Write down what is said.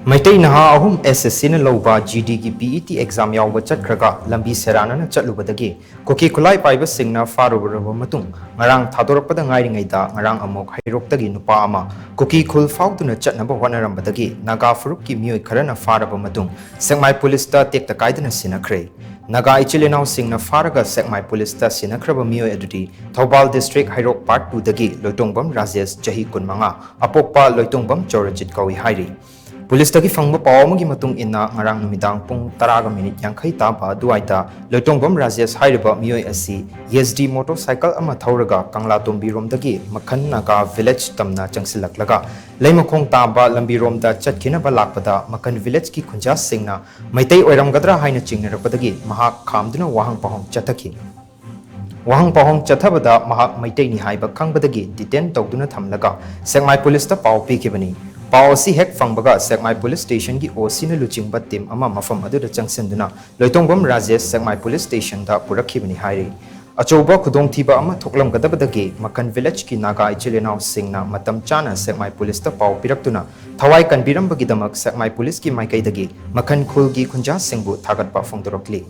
MEITEI NAHA ahum SSC na LOUBA GD ki PET exam YAOBA CHATKHRAGA LAMBI SHERANNANA CHATLUBADAGI KUKI KHULAI PAIBA SHING PHARURABA Matung NGARANG THADORAKPADA NGAIRINGEIDA NGARANG AMUK HEIROK TAGI NUPA AMA KUKI KHUL PHAODUNA CHATNABA HOTNARAMBADAGI NAGA Phurup ki Meeoi Kharana Pharaba Matung Sekmai Police ta Tekta Kaidana Shinnarakhre Naga Ichilinau Sing na Pharaga Sekmai Police ta Shinnarakhre Meeoi adudi Thobal District HEIROK Part 2 dagi Loitongbam Rajesh Chahi Kunmanga Apokpa Loitongbam Chorajit Kawi Hairi Police tagi fangba pawamagi matung inna ngarang numidang pung 10 minute yankhai taba duaita loitongbam Rajesh hairiba Meeoi asi YSD motorcycle ama thauraga kanglatombi romdagi makhan naga village tamna changsilaklaga leimakhong taba lambi romda chatkina ba lakpada makhan village ki khunja singna MEITEI oiramgadra haina chingnarakpadagi mahak khamduna wahang pahong chathaki Wahang pahong chathabada mahak MEITEI ni haiba khangbadagi detain tawduna thamlaga Sekmai Police ta paw pikibani Pausi hek fangbaga Sekmai Police Station ki OC na luchingba team ama mafam aduda changsenduna loitongbam Rajesh Sekmai Police Station da purakhibani hairi achoba khudong thiba ama thoklam gadabadagi makan village ki naga ichilenau singna matam chana Sekmai Police ta pau piraktuna thawai kanbirambagi damak Sekmai Police ki maikaidagi makan khul gi khunja singbu thagatpa phongdorokli